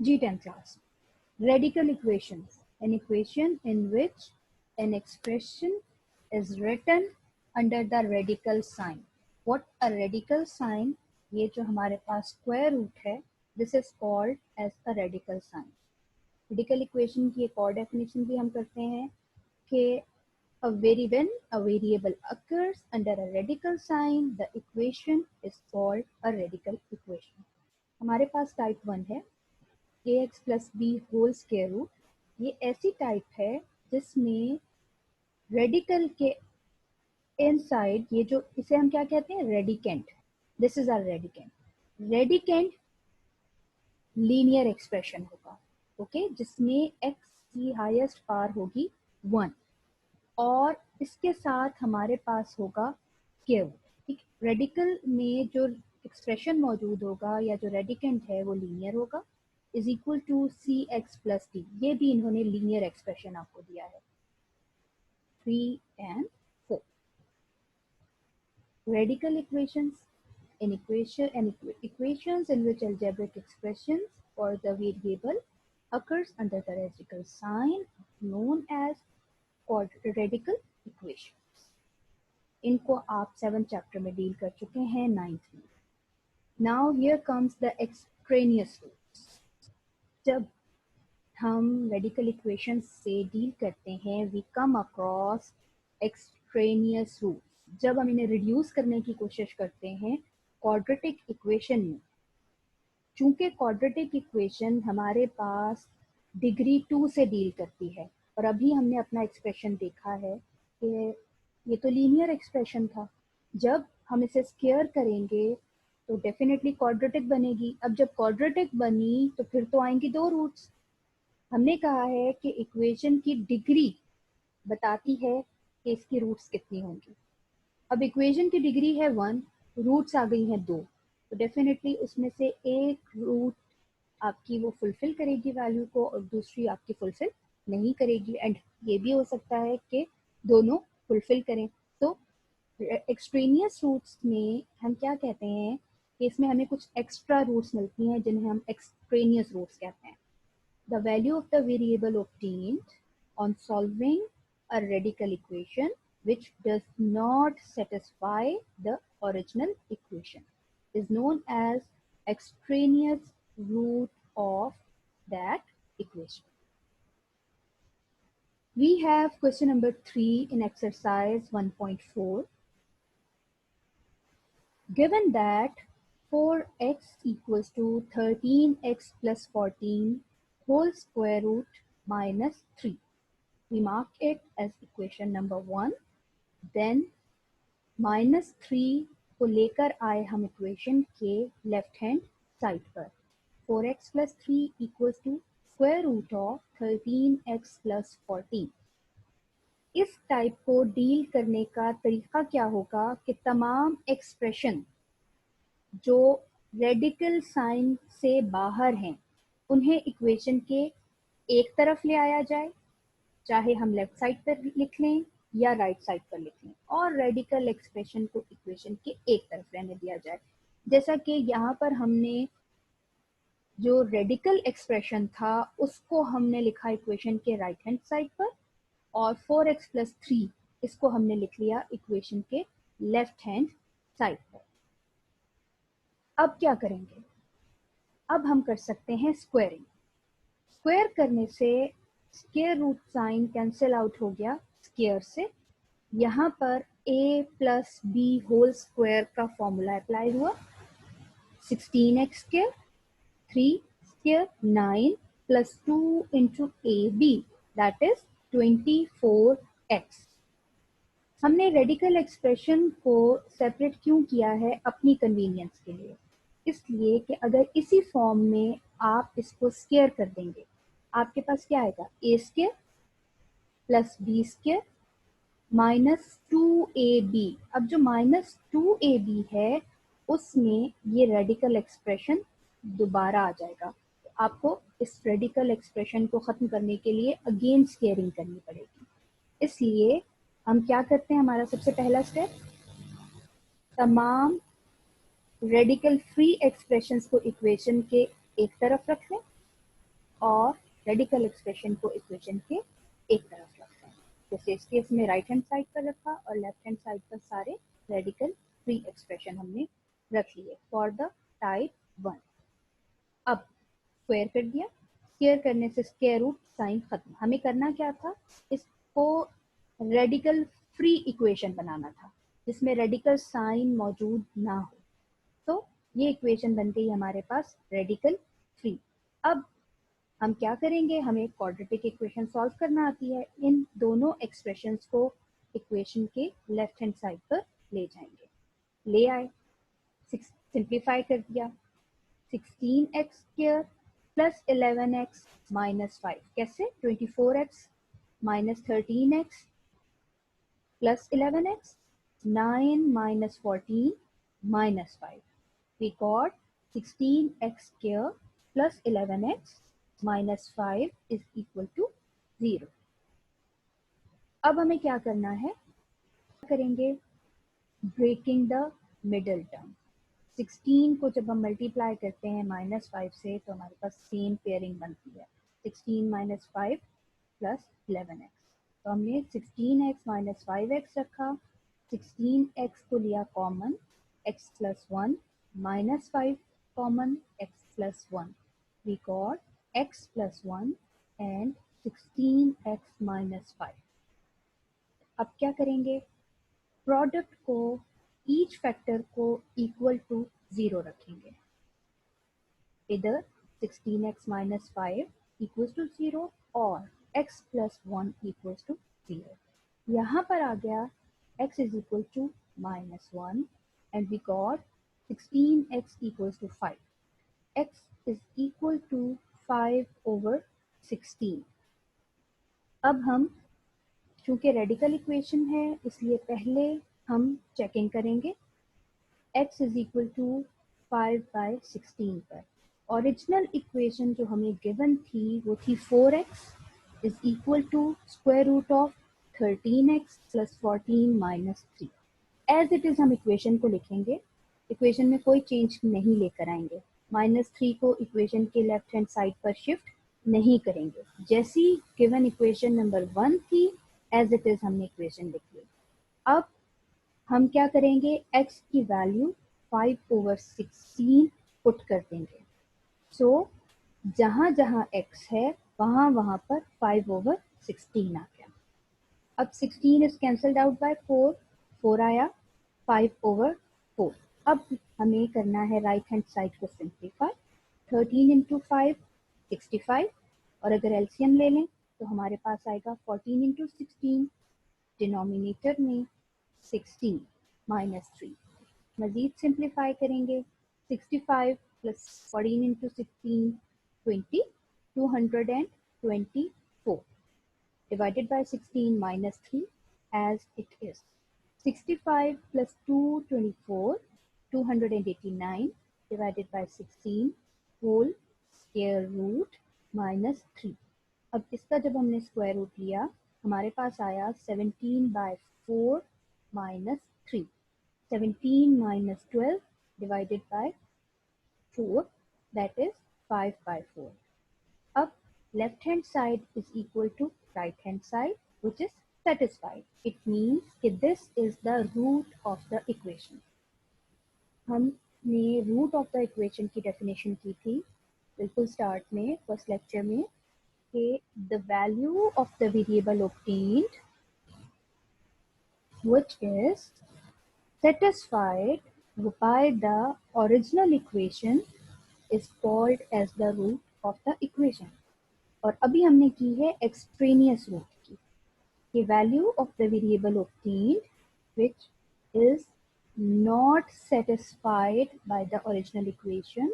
G10 class. Radical equations. An equation in which an expression is written under the radical sign. What a radical sign? ये जो हमारे पास square root है, this is called as a radical sign. Radical equation की एक और definition भी हम करते हैं कि when a variable occurs under a radical sign, the equation is called a radical equation. हमारे पास टाइप 1 है ax plus B whole square root. ये ऐसी टाइप है जिसमें रेडिकल के इनसाइड ये जो इसे हम क्या कहते हैं, radicand. This is our radicand. Radicand linear expression होगा, ओके, जिसमें x की हाईएस्ट पावर होगी 1 और इसके साथ हमारे पास होगा स्क्वायर रूट. ठीक, रेडिकल में जो एक्सप्रेशन मौजूद होगा या जो रेडिकेंट है वो लीनियर होगा, is equal to C X plus D. ये भी इन्होंने लीनियर एक्सप्रेशन आपको दिया है. 3 and 4 radical equations. Equations in which algebraic expressions for the variable occurs under the radical sign known as radical equations. इनको आप 7th चैप्टर में deal कर चुके हैं, 9th में. Now here comes the extraneous roots. जब हम रेडिकल इक्वेशन से डील करते हैं, we come across extraneous roots. जब हम इन्हें रिड्यूस करने की कोशिश करते हैं क्वाड्रेटिक इक्वेशन में, चूंकि क्वाड्रेटिक इक्वेशन हमारे पास डिग्री 2 से डील करती है और अभी हमने अपना एक्सप्रेशन देखा है कि ये तो लीनियर एक्सप्रेशन था. जब हम इसे स्क्वायर करेंगे तो डेफिनेटली क्वाड्रेटिक बनेगी. अब जब क्वाड्रेटिक बनी तो फिर तो आएंगी 2 रूट्स. हमने कहा है कि इक्वेशन की डिग्री बताती है कि इसकी रूट्स कितनी होंगी. अब इक्वेशन की डिग्री है 1, रूट्स आ गई हैं 2, तो डेफिनेटली उसमें से एक रूट आपकी वो फुलफिल करेगी वैल्यू को और दूसरी आपकी फुलफिल नहीं करेगी. एंड ये भी हो सकता है कि दोनों फुलफिल करें. तो एक्सट्रेनियस रूट्स में हम क्या कहते हैं कि इसमें हमें कुछ एक्स्ट्रा रूट्स मिलती हैं जिन्हें हम एक्सट्रेनियस रूट्स कहते हैं. The value of the variable obtained on solving a radical equation which does not satisfy the original equation is known as extraneous root of that equation. We have question number 3 in exercise 1.4. Given that 4x equals to 13x plus 14 whole square root minus 3. We mark it as equation number 1. Then minus 3 को लेकर आए हम equation के left hand side पर. 4x plus 3 equals to square root of 13x plus 14. इस type को deal करने का तरीका क्या होगा कि तमाम एक्सप्रेशन जो रेडिकल साइन से बाहर हैं उन्हें इक्वेशन के एक तरफ ले आया जाए, चाहे हम लेफ्ट साइड पर लिख लें या राइट साइड पर लिख लें, और रेडिकल एक्सप्रेशन को इक्वेशन के एक तरफ रहने दिया जाए. जैसा कि यहाँ पर हमने जो रेडिकल एक्सप्रेशन था उसको हमने लिखा इक्वेशन के राइट हैंड साइड पर और 4x plus 3 इसको हमने लिख लिया इक्वेशन के लेफ्ट हैंड साइड पर. अब क्या करेंगे? अब हम कर सकते हैं स्क्वायरिंग. स्क्वायर करने से square root sign cancel out हो गया स्क्वायर से. यहाँ पर a plus B whole square का फॉर्मूला अप्लाई हुआ. 16x square 3 square 9 plus 2 into A B that is 24x. हमने रेडिकल एक्सप्रेशन को सेपरेट क्यों किया है? अपनी कन्वीनियंस के लिए. इसलिए कि अगर इसी फॉर्म में आप इसको स्क्वायर कर देंगे, आपके पास क्या आएगा? A square plus b square minus 2ab. अब जो माइनस 2ab है उसमें ये रेडिकल एक्सप्रेशन दोबारा आ जाएगा. आपको इस रेडिकल एक्सप्रेशन को ख़त्म करने के लिए अगेन स्क्वायरिंग करनी पड़ेगी. इसलिए हम क्या करते हैं? हमारा सबसे पहला स्टेप, तमाम रेडिकल फ्री एक्सप्रेशंस को इक्वेशन के एक तरफ रख लें और रेडिकल एक्सप्रेशन को इक्वेशन के एक तरफ रखते हैं। जैसे इस केस में राइट हैंड साइड पर रखा और लेफ्ट हैंड साइड पर सारे रेडिकल फ्री एक्सप्रेशन हमने रख लिए फॉर द टाइप 1। अब स्क्वायर कर दिया, स्क्वायर करने से स्क्वायर रूट साइन खत्म। हमें करना क्या था, इसको रेडिकल फ्री इक्वेशन बनाना था जिसमें रेडिकल साइन मौजूद ना हो। तो ये इक्वेशन बन गई हमारे पास रेडिकल फ्री। अब हम क्या करेंगे, हमें क्वाड्रेटिक इक्वेशन सॉल्व करना आती है। इन दोनों एक्सप्रेशंस को इक्वेशन के लेफ्ट हैंड साइड पर ले जाएंगे। ले आए, सिंप्लीफाई कर दिया, 16x square plus 11x minus 5। कैसे, 24x minus 13x plus 11x, 9 minus 14 minus 5. We got 16x square plus 11x minus 5 is equal to 0. अब हमें क्या करना है, करेंगे ब्रेकिंग द मिडल टर्म। 16 को जब हम मल्टीप्लाई करते हैं -5 से तो हमारे पास सेम पेयरिंग बनती है, 16 माइनस 5 प्लस 11x। तो हमने 16x माइनस 5x रखा, 16x को लिया common, x plus 1 minus 5 common, x plus 1। We got x plus 1 and 16x minus 5। अब क्या करेंगे, प्रोडक्ट को ईच फैक्टर को इक्वल टू 0 रखेंगे। इधर 16x minus 5 equals to 0 और x plus 1 equals to 0। यहाँ पर आ गया x is equal to -1 and we got 16x equals to 5। x is equal to 5/16। अब हम चूंकि रेडिकल इक्वेशन है इसलिए पहले हम चेकिंग करेंगे x is equal to 5/16 पर। ओरिजिनल इक्वेशन जो हमें गिवन थी वो थी 4x is equal to square root of 13x plus 14 minus 3। As it is हम इक्वेशन को लिखेंगे, इक्वेशन में कोई चेंज नहीं लेकर आएंगे। -3 को इक्वेशन के लेफ्ट हैंड साइड पर शिफ्ट नहीं करेंगे। जैसी गिवन इक्वेशन नंबर 1 थी एज इट इज हमने इक्वेशन लिख ली। अब हम क्या करेंगे, x की वैल्यू 5/16 पुट कर देंगे। सो जहां जहां x है वहां वहां पर 5/16 आ गया। अब 16 इज कैंसल्ड आउट बाय 4, 4 आया, 5/4। अब हमें करना है राइट हैंड साइड को सिंप्लीफाई। 13 इंटू 5 65 और अगर एलसीएम ले लें तो हमारे पास आएगा 14 इंटू 16, डिनोमिनेटर में 16 माइनस 3। मजीद सिंप्लीफाई करेंगे, 65 plus 14 into 16 20, 224 divided by 16 minus 3 as it is। 65 plus 224, 289 divided by 16 whole square root minus 3। अब इसका जब हमने स्क्वायर रूट लिया हमारे पास आया 17/4 minus 3। 17 minus 12 divided by 4 that is 5/4। अब left hand side is equal to right hand side which is satisfied। It means कि this is the root of the equation। हमने root of the equation की definition की थी बिल्कुल start में first lecture में कि the value of the variable obtained which is satisfied by the original equation is called as the root of the equation। और अभी हमने की है एक्सट्रेनियस रूट की, कि value of the variable obtained which is not satisfied by the original equation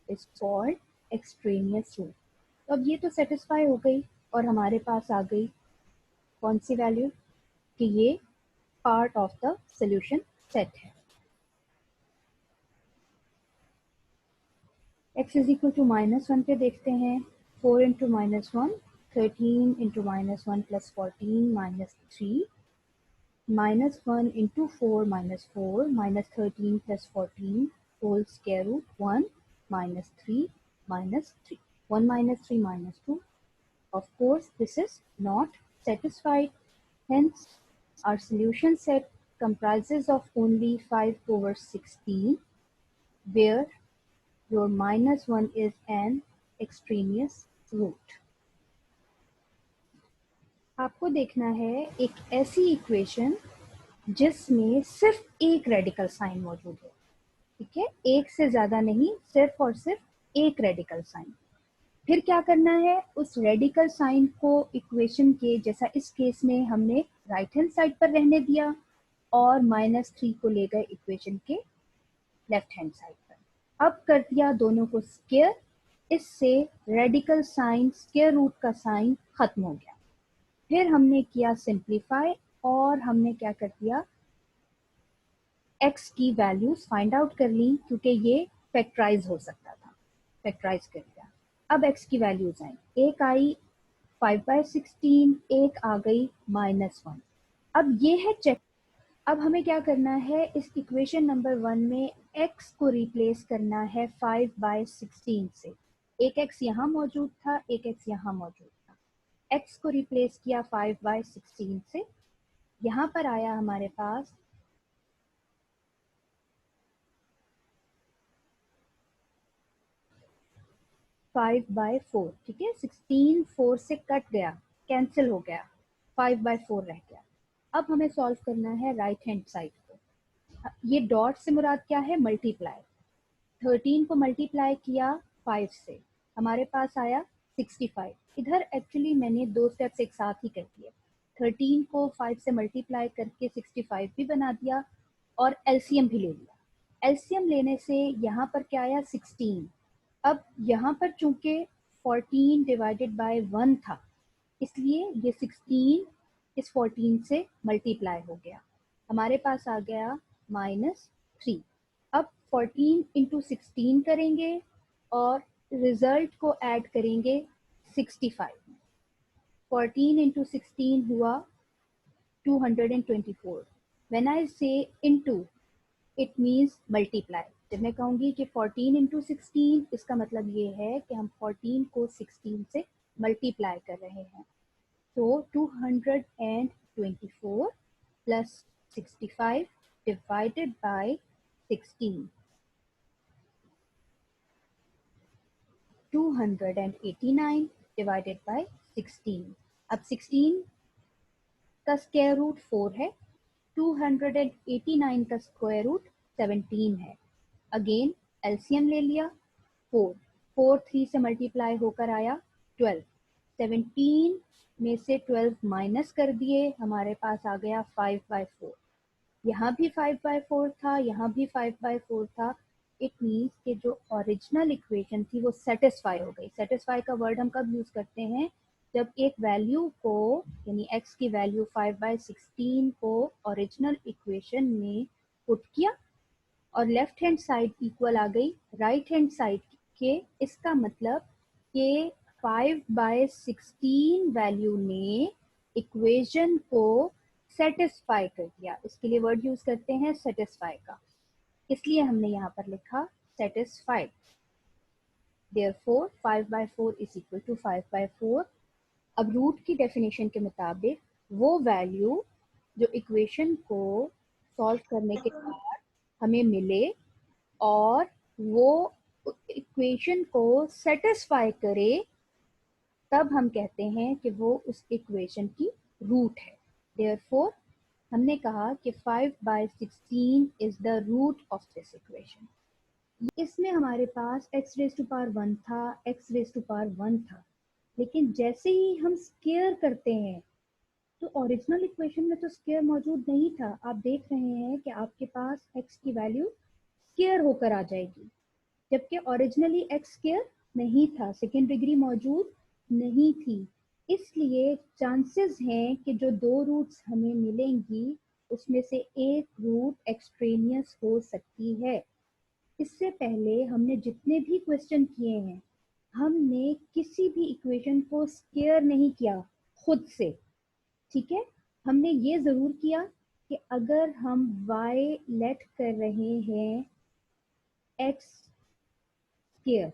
is called extraneous root। तो अब ये तो सेटिस्फाई हो गई और हमारे पास आ गई कौन सी वैल्यू, कि ये part of the solution set है। x इज इक्वल टू -1 पे देखते हैं, 4 into -1 13 into -1 plus 14 minus 3, -1 into 4 -4 -13 plus 14 whole square root 1 -3 -3। 1 minus 3 minus 2. Of course, this is not satisfied. Hence, our solution set comprises of only 5 over 16, where your minus 1 is an extraneous root. आपको देखना है एक ऐसी equation जिसमें सिर्फ एक radical sign मौजूद है, ठीक है, एक से ज्यादा नहीं, सिर्फ और सिर्फ एक रेडिकल साइन। फिर क्या करना है, उस रेडिकल साइन को इक्वेशन के जैसा इस केस में हमने राइट हैंड साइड पर रहने दिया और -3 को ले गए इक्वेशन के लेफ्ट हैंड साइड पर। अब कर दिया दोनों को स्क्वायर, इससे रेडिकल साइन स्क्वायर रूट का साइन खत्म हो गया। फिर हमने किया सिंप्लीफाई और हमने क्या कर दिया, x की वैल्यूज फाइंड आउट कर ली, क्योंकि ये फैक्टराइज हो सकता था, फैक्टराइज कर दिया। अब x की वैल्यूज आई, एक आई 5/16, एक आ गई -1। अब ये है चेक। अब हमें क्या करना है, इस इक्वेशन नंबर 1 में x को रिप्लेस करना है 5/16 से। एक x यहाँ मौजूद था, एक x यहाँ मौजूद था। x को रिप्लेस किया 5/16 से, यहाँ पर आया हमारे पास 5/4, ठीक है, 16 4 से कट गया, कैंसिल हो गया, 5/4 रह गया। अब हमें सॉल्व करना है राइट हैंड साइड को। ये डॉट से मुराद क्या है, मल्टीप्लाई। 13 को मल्टीप्लाई किया 5 से, हमारे पास आया 65। इधर एक्चुअली मैंने दो स्टेप्स एक साथ ही कर दिए, 13 को 5 से मल्टीप्लाई करके 65 भी बना दिया और एलसीएम भी ले लिया। एलसीएम लेने से यहाँ पर क्या आया, 16। अब यहाँ पर चूंकि 14 डिवाइडेड बाय 1 था, इसलिए ये 16 इस 14 से मल्टीप्लाई हो गया, हमारे पास आ गया -3। अब 14 इंटू 16 करेंगे और रिजल्ट को ऐड करेंगे 65 में। 14 इंटू 16 हुआ 224। व्हेन आई से इंटू, इट मीन्स मल्टीप्लाई। जब मैं कहूँगी कि 14 इंटू 16, इसका मतलब ये है कि हम 14 को 16 से मल्टीप्लाई कर रहे हैं। तो 224 plus 65 divided by 16, 289 divided by 16। अब 16 का स्क्वायर रूट 4 है, 289 का स्क्वायर रूट 17 है। अगेन एलसीएम ले लिया, 4 4 3 से मल्टीप्लाई होकर आया 12। 17 में से 12 माइनस कर दिए, हमारे पास आ गया 5/4। यहाँ भी 5/4 था, यहाँ भी 5/4 था। इट मीन्स कि जो ओरिजिनल इक्वेशन थी वो सेटिस्फाई हो गई। सेटिस्फाई का वर्ड हम कब यूज करते हैं, जब एक वैल्यू को, यानी x की वैल्यू 5/16 को ओरिजिनल इक्वेशन में पुट किया और लेफ्ट हैंड साइड इक्वल आ गई राइट हैंड साइड के। इसका मतलब कि 5/16 वैल्यू ने इक्वेशन को सेटिस्फाई कर दिया। इसके लिए वर्ड यूज करते हैं सेटिस्फाई का, इसलिए हमने यहाँ पर लिखा satisfied. Therefore 5/4 is equal to 5/4। अब रूट की डेफिनेशन के मुताबिक वो वैल्यू जो इक्वेशन को सॉल्व करने के बाद हमें मिले और वो इक्वेशन को सेटिस्फाई करे, तब हम कहते हैं कि वो उस इक्वेशन की रूट है। देयरफॉर हमने कहा कि 5/16 is the root of this equation. इसमें हमारे पास x रेज टू पावर 1 था, x रेज टू पावर 1 था, लेकिन जैसे ही हम स्क्वायर करते हैं तो ओरिजिनल इक्वेशन में तो स्क्वायर मौजूद नहीं था। आप देख रहे हैं कि आपके पास x की वैल्यू स्क्वायर होकर आ जाएगी, जबकि ओरिजिनली x स्क्वायर नहीं था, सेकेंड डिग्री मौजूद नहीं थी। इसलिए चांसेस हैं कि जो दो रूट्स हमें मिलेंगी उसमें से एक रूट एक्सट्रेनियस हो सकती है। इससे पहले हमने जितने भी क्वेश्चन किए हैं, हमने किसी भी इक्वेशन को स्क्वायर नहीं किया खुद से, ठीक है। हमने ये जरूर किया कि अगर हम y लेट कर रहे हैं x स्क्वायर,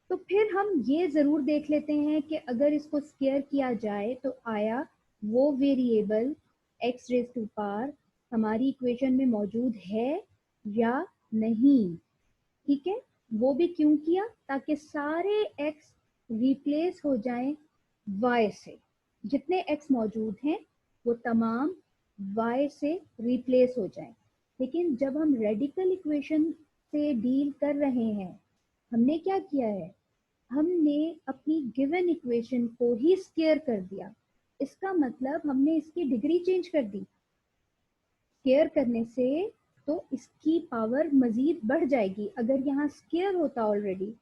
तो फिर हम ये जरूर देख लेते हैं कि अगर इसको स्क्वायर किया जाए तो आया वो variable x raise to power हमारी इक्वेशन में मौजूद है या नहीं। ठीक है, वो भी क्यों किया, ताकि सारे x रिप्लेस हो जाएं y से। जितने x मौजूद हैं वो तमाम y से रिप्लेस हो जाएं। लेकिन जब हम रेडिकल इक्वेशन से डील कर रहे हैं, हमने क्या किया है, हमने अपनी गिवन इक्वेशन को ही स्क्वायर कर दिया। इसका मतलब हमने इसकी डिग्री चेंज कर दी। स्क्वायर करने से तो इसकी पावर मजीद बढ़ जाएगी। अगर यहाँ स्क्वायर होता ऑलरेडी,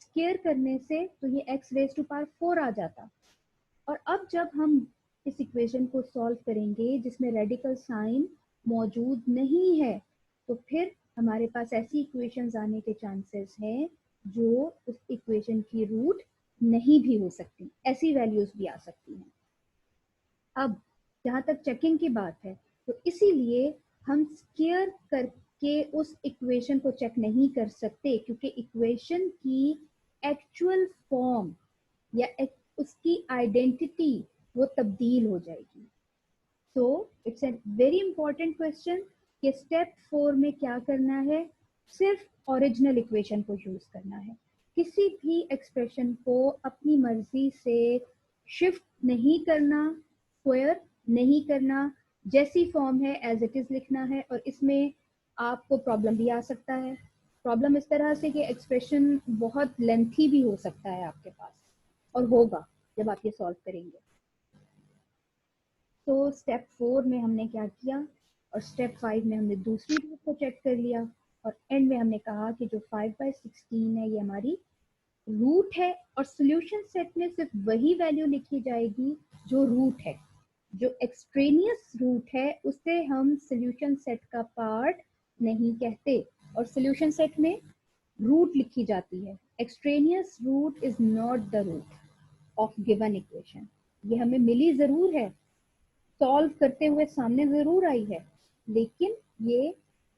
स्क्वायर करने से तो ये x रेज टू पावर 4 आ जाता। और अब जब हम इस इक्वेशन को सॉल्व करेंगे जिसमें रेडिकल साइन मौजूद नहीं है, तो फिर हमारे पास ऐसी इक्वेशंस आने के चांसेस हैं जो उस इक्वेशन की रूट नहीं भी हो सकती, ऐसी वैल्यूज भी आ सकती हैं। अब जहां तक चेकिंग की बात है, तो इसीलिए हम स्क्वायर करके उस इक्वेशन को चेक नहीं कर सकते, क्योंकि इक्वेशन की एक्चुअल फॉर्म या उसकी आइडेंटिटी वो तब्दील हो जाएगी। So it's a very important question कि स्टेप 4 में क्या करना है, सिर्फ ओरिजिनल इक्वेशन को यूज करना है। किसी भी एक्सप्रेशन को अपनी मर्जी से शिफ्ट नहीं करना, स्क्वायर नहीं करना, जैसी फॉर्म है एज इट इज लिखना है। और इसमें आपको प्रॉब्लम भी आ सकता है। प्रॉब्लम इस तरह से कि एक्सप्रेशन बहुत लेंथी भी हो सकता है आपके पास, और होगा जब आप ये सॉल्व करेंगे। तो स्टेप 4 में हमने क्या किया, और स्टेप 5 में हमने दूसरी रूट को चेक कर लिया, और एंड में हमने कहा कि जो 5/16 है ये हमारी रूट है। और सोल्यूशन सेट में सिर्फ वही वैल्यू लिखी जाएगी जो रूट है। जो एक्सट्रेनियस रूट है उसे हम सोल्यूशन सेट का पार्ट नहीं कहते, और सोल्यूशन सेट में रूट लिखी जाती है। Extraneous root is not the root of given equation. ये हमें मिली जरूर है, सॉल्व करते हुए सामने जरूर आई है, लेकिन ये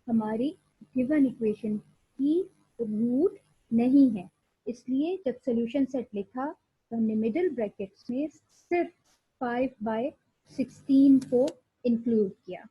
हमारी गिवन इक्वेशन की रूट नहीं है। इसलिए जब सोल्यूशन सेट लिखा तो हमने मिडिल ब्रैकेट्स में सिर्फ 5/16 को इंक्लूड किया।